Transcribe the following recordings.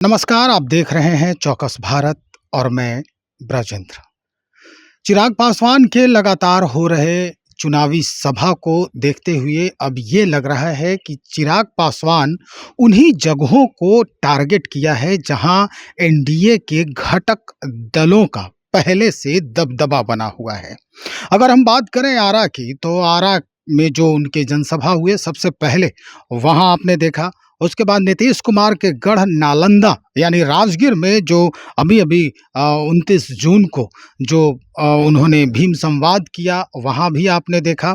नमस्कार, आप देख रहे हैं चौकस भारत और मैं ब्रजेंद्र। चिराग पासवान के लगातार हो रहे चुनावी सभा को देखते हुए अब ये लग रहा है कि चिराग पासवान उन्हीं जगहों को टारगेट किया है जहां एनडीए के घटक दलों का पहले से दबदबा बना हुआ है। अगर हम बात करें आरा की, तो आरा में जो उनके जनसभा हुए सबसे पहले वहां आपने देखा। उसके बाद नीतीश कुमार के गढ़ नालंदा यानी राजगीर में जो अभी-अभी 29 जून को जो उन्होंने भीम संवाद किया, वहाँ भी आपने देखा।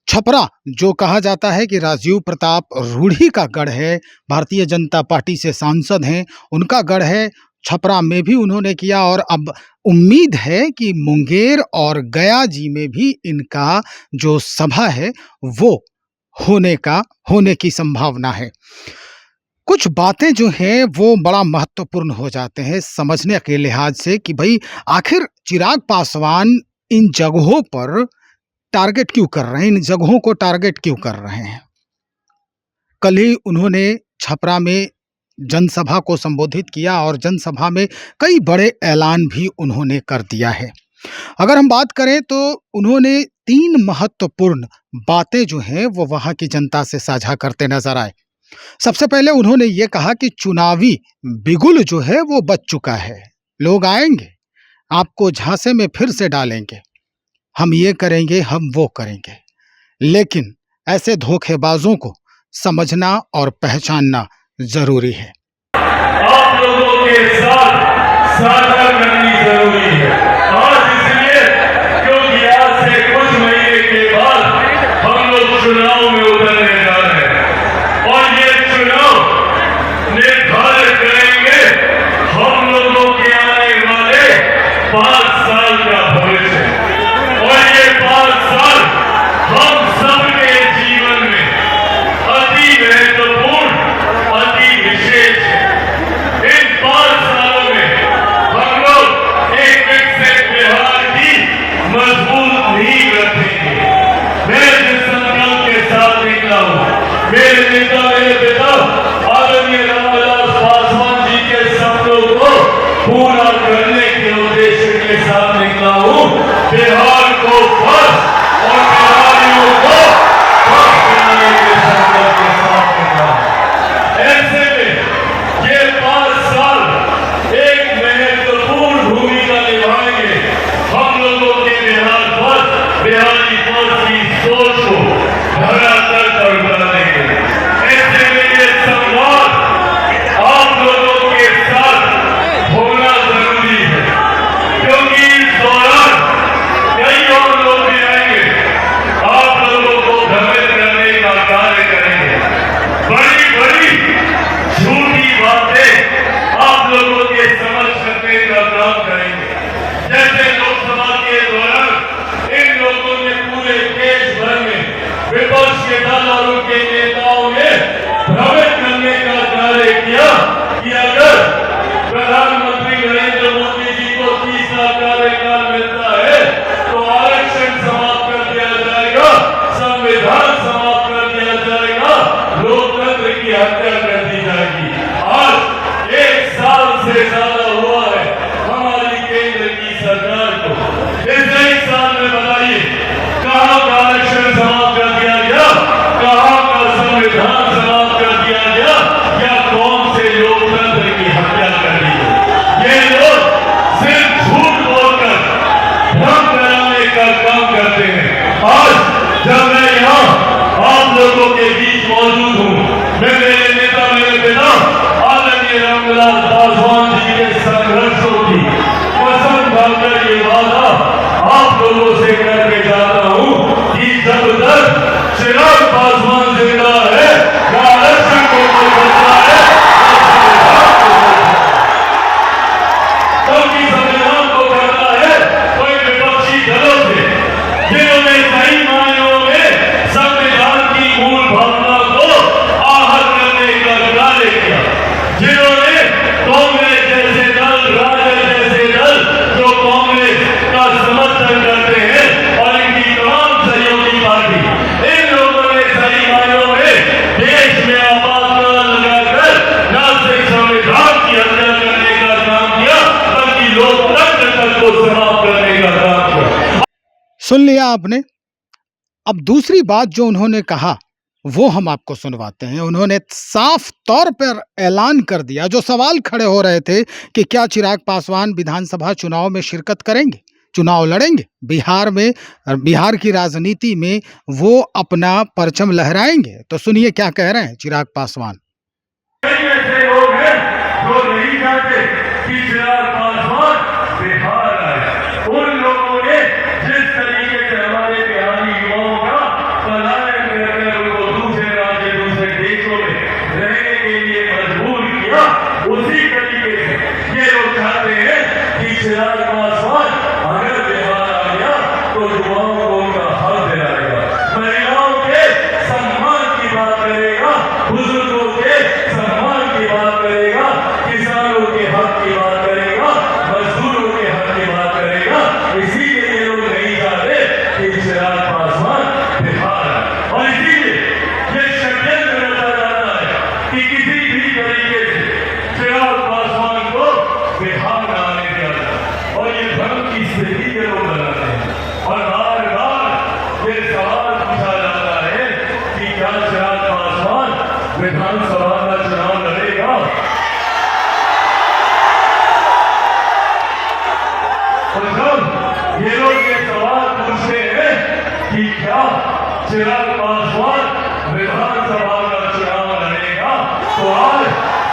छपरा जो कहा जाता है कि राजीव प्रताप रूढ़ी का गढ़ है, भारतीय जनता पार्टी से सांसद हैं, उनका गढ़ है, छपरा में भी उन्होंने किया और अब उम्मीद है कि मुंगेर और गया जी में भी इनका जो सभा है वो होने की संभावना है। कुछ बातें जो हैं वो बड़ा महत्वपूर्ण हो जाते हैं समझने के लिहाज से कि भाई आखिर चिराग पासवान इन जगहों पर टारगेट क्यों कर रहे हैं, इन जगहों को टारगेट क्यों कर रहे हैं। कल ही उन्होंने छपरा में जनसभा को संबोधित किया और जनसभा में कई बड़े ऐलान भी उन्होंने कर दिया है। अगर हम बात करें तो उन्होंने 3 महत्वपूर्ण बातें जो हैं वो वहाँ की जनता से साझा करते नजर आए। सबसे पहले उन्होंने ये कहा कि चुनावी बिगुल जो है वो बज चुका है। लोग आएंगे, आपको झांसे में फिर से डालेंगे, हम ये करेंगे, हम वो करेंगे। लेकिन ऐसे धोखेबाजों को समझना और पहचानना जरूरी है। आप लोगों के साथ साझा करनी जरूरी है। आज इसलिए क्योंकि आज से कुछ महीने के बाद हम लोग चुनाव में उतरने जा रहे हैं और ये चुनाव निर्धारित करेंगे हम लोगों के आने वाले 5 साल का भविष्य। और ये 5 साल हम सबके जीवन में अति महत्वपूर्ण, अति विशेष है। इन 5 सालों में हम लोग एक विकसित बिहार की मजबूत नींव रखेंगे। मैं जिस संकल्प के साथ निकला हूँ, मेरे नेता, मेरे पिता आदरणीय रामविलास पासवान जी के सपनों को पूरा करने के उद्देश्य के साथ निकला हूँ। बिहार को फर्स्ट और बिहारियों को फर्स्ट बनाने के संकल्प के साथ निकला हूँ। ऐसे में ये 5 साल एक महत्वपूर्ण भूमिका निभाएंगे हम लोगों के बिहार फर्स्ट, बिहारी फर्स्ट की सोच को धरातल पर उतारने के लिए। ऐसे में ये संवाद आप लोगों के साथ होना जरूरी है, क्योंकि इस दौरान कई सुन लिया आपने। अब दूसरी बात जो उन्होंने कहा, वो हम आपको सुनवाते हैं। उन्होंने साफ तौर पर ऐलान कर दिया, जो सवाल खड़े हो रहे थे कि क्या चिराग पासवान विधानसभा चुनाव में शिरकत करेंगे, चुनाव लड़ेंगे बिहार में, बिहार की राजनीति में वो अपना परचम लहराएंगे। तो सुनिए क्या कह रहे हैं चिराग पासवान। कई ऐसे लोग हैं जो नहीं चाहते कि चिराग पासवान बिहार आए। उन लोगों ने जिस तरीके से हमारे बिहारी युवाओं का पलायन करके उनको दूसरे राज्य, दूसरे देशों में रहने के लिए मजबूर किया, उसी तरीके से ये लोग चाहते हैं कि चिराग पासवान अगर बिहार आ गया तो युवाओं को उनका हक दिलाएगा, महिलाओं के सम्मान की बात करेगा, बुजुर्गों के सम्मान की बात करेगा, किसानों के हक की बात करेगा, मजदूरों के हक की बात करेगा। इसीलिए ये लोग नहीं चाहते कि चिराग पासवान बिहार आए। और इसीलिए ये षड्यंत्र रचा जाता है कि किसी भी तरीके से चिराग पासवान को बिहार न आने दिया जाए। और ये भ्रम की स्थिति ये लोग बनाते हैं। और बार बार ये सवाल पूछा जाता है कि क्या चिराग पासवान विधानसभा का चुनाव लड़ेगा। तो जब ये लोग ये सवाल पूछते हैं कि क्या चिराग पासवान विधानसभा का चुनाव लड़ेगा, तो आज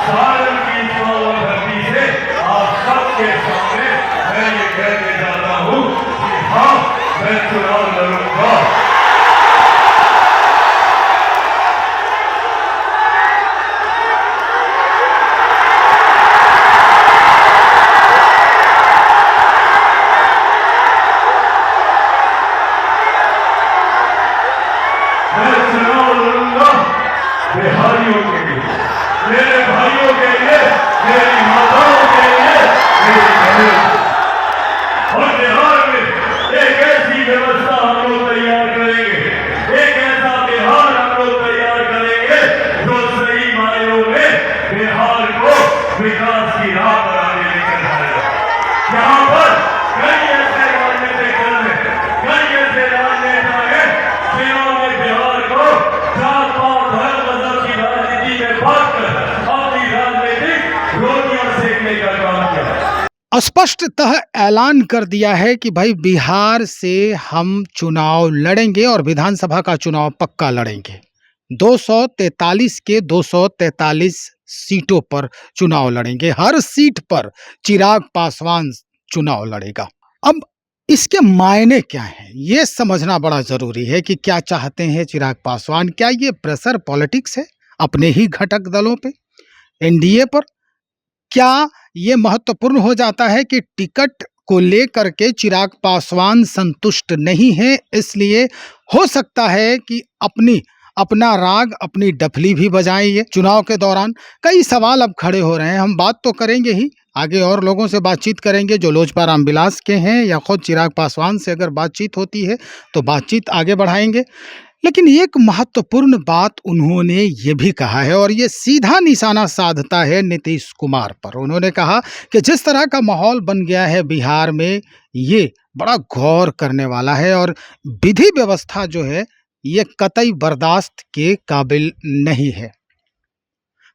सारण की इस पावन धरती से आप सबके सामने मैं ये कहने जाता हूं कि हाँ, मैं चुनाव लड़ूंगा। मैं चुनाव लड़ूंगा बिहारियों के लिए, मेरे भाइयों के लिए, मेरी माताओं के लिए, मेरी बहनों के लिए। और बिहार में एक ऐसी व्यवस्था हम लोग तैयार करेंगे, एक ऐसा बिहार हम लोग तैयार करेंगे जो सही मायनों में बिहार को विकास की राह पर आगे लेकर जाएगा। यहाँ पर कई ऐसे राजनीतिक दल हैं, कई ऐसे राजनेता हैं जिन्होंने बिहार को जात पात धर्म मजहब की राजनीति में बांटकर अपनी राजनीतिक रोटियां सेकने का काम किया। स्पष्टतः ऐलान कर दिया है कि भाई बिहार से हम चुनाव लड़ेंगे और विधानसभा का चुनाव पक्का लड़ेंगे। 243 के 243 सीटों पर चुनाव लड़ेंगे, हर सीट पर चिराग पासवान चुनाव लड़ेगा। अब इसके मायने क्या हैं, ये समझना बड़ा जरूरी है कि क्या चाहते हैं चिराग पासवान। क्या ये प्रेशर पॉलिटिक्स है अपने ही घटक दलों पे, एनडीए पर? क्या ये महत्वपूर्ण हो जाता है कि टिकट को लेकर के चिराग पासवान संतुष्ट नहीं है, इसलिए हो सकता है कि अपना राग, अपनी डफली भी बजाएं ये चुनाव के दौरान? कई सवाल अब खड़े हो रहे हैं। हम बात तो करेंगे ही, आगे और लोगों से बातचीत करेंगे जो लोजपा रामविलास के हैं, या खुद चिराग पासवान से अगर बातचीत होती है तो बातचीत आगे बढ़ाएंगे। लेकिन एक महत्वपूर्ण बात उन्होंने ये भी कहा है, और ये सीधा निशाना साधता है नीतीश कुमार पर। उन्होंने कहा कि जिस तरह का माहौल बन गया है बिहार में, ये बड़ा गौर करने वाला है, और विधि व्यवस्था जो है ये कतई बर्दाश्त के काबिल नहीं है।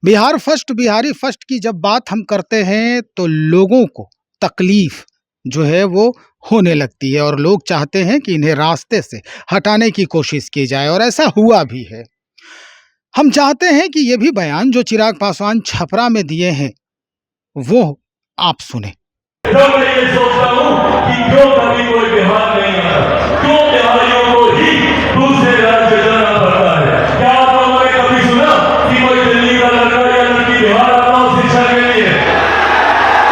बिहार फर्स्ट, बिहारी फर्स्ट की जब बात हम करते हैं तो लोगों को तकलीफ जो है वो होने लगती है, और लोग चाहते हैं कि इन्हें रास्ते से हटाने की कोशिश की जाए, और ऐसा हुआ भी है। हम चाहते हैं कि ये भी बयान जो चिराग पासवान छपरा में दिए हैं वो आप सुने। जब मैं ये सोचता हूँ कि क्यों कभी कोई बिहार नहीं आता, क्यों बिहारियों को ही दूसरे राज्य जाना पड़ता है। क्या आप लोगों ने कभी सुना कि कोई दिल्ली का लड़का या लड़की बिहार आता हो शिक्षा के लिए?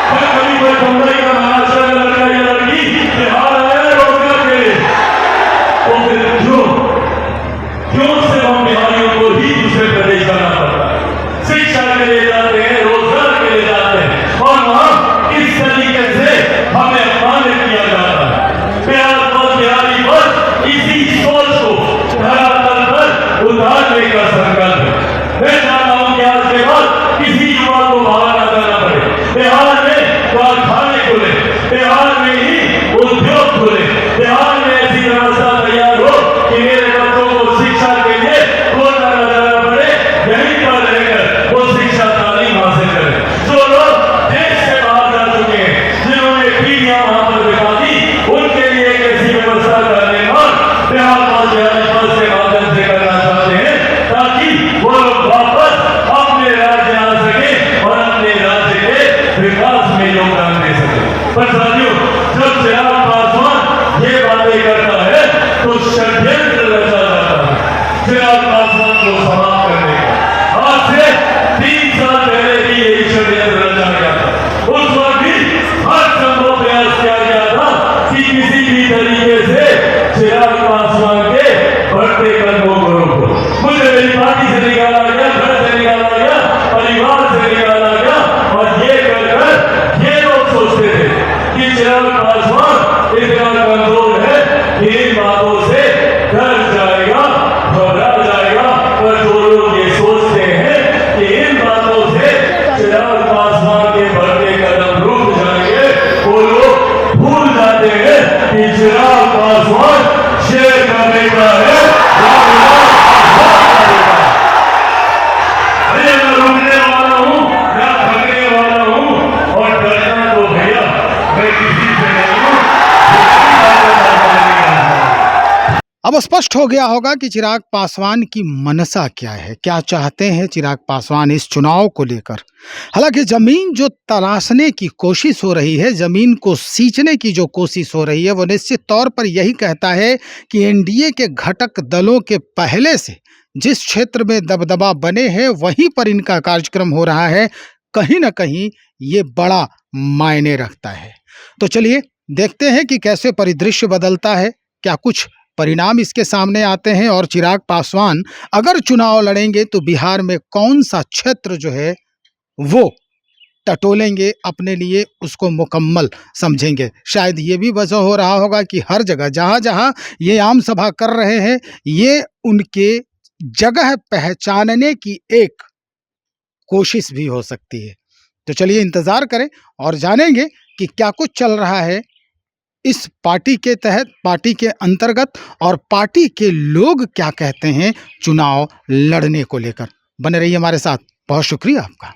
क्या कभी कोई मुंबई का, महाराष्ट्र का लड़का या लड़की बिहार आया है रोजगार के लिए? तो फिर क्यों सिर्फ हम बिहारियों को ही दूसरे प्रदेश जाना पड़ता है? शिक्षा के लिए जाते हैं, रोजगार के लिए जाते हैं, और वहां इस तरीके से हमें अपमानित किया जाता है। बिहारी बस इसी सोच को धरातल पर उतारने का संकल्प है। मैं चाहता हूं कि आज के बाद किसी युवा को बाहर न जाना पड़े। बिहार में कारखाने खुले, बिहार में ही उद्योग खुले, बिहार में ऐसी पर साथियों, जब चिराग पासवान ये बातें करता है तो षड्यंत्र रचा जाता है चिराग पासवान को समाप्त करने का। आज से 3 साल पहले भी यही षड्यंत्र रचा गया था। उस वक्त भी हर संभव प्रयास किया गया था कि किसी भी तरीके से चिराग पासवान के बढ़ते कदमों को रोको। मुझे मेरी पार्टी से निकाला गया, घर से निकाला गया, परिवार से निकाला गया, और ये कर ये लोग सोचते थे कि चिराग पासवान इतना कमजोर है कि इन बातों से डर जाएगा, घबरा जाएगा। पर जो लोग ये सोचते हैं कि इन बातों से चिराग पासवान के बढ़ते कदम रुक जाएंगे, वो लोग भूल जाते हैं कि चिराग पासवान शेर का बेटा है। मैं रुकने वाला हूं, मैं थकने वाला हूं, और डरना तो भैया मैं किसी से नहीं हूं। अब स्पष्ट हो गया होगा कि चिराग पासवान की मनसा क्या है, क्या चाहते हैं चिराग पासवान इस चुनाव को लेकर। हालांकि जमीन जो तराशने की कोशिश हो रही है, जमीन को सींचने की जो कोशिश हो रही है, वो निश्चित तौर पर यही कहता है कि एनडीए के घटक दलों के पहले से जिस क्षेत्र में दबदबा बने हैं वहीं पर इनका कार्यक्रम हो रहा है, कहीं ना कहीं ये बड़ा मायने रखता है। तो चलिए देखते हैं कि कैसे परिदृश्य बदलता है, क्या कुछ परिणाम इसके सामने आते हैं, और चिराग पासवान अगर चुनाव लड़ेंगे तो बिहार में कौन सा क्षेत्र जो है वो टटोलेंगे, अपने लिए उसको मुकम्मल समझेंगे। शायद ये भी वजह हो रहा होगा कि हर जगह जहाँ जहाँ ये आम सभा कर रहे हैं, ये उनके जगह पहचानने की एक कोशिश भी हो सकती है। तो चलिए इंतजार करें और जानेंगे कि क्या कुछ चल रहा है इस पार्टी के तहत, पार्टी के अंतर्गत, और पार्टी के लोग क्या कहते हैं चुनाव लड़ने को लेकर। बने रहिए हमारे साथ। बहुत शुक्रिया आपका।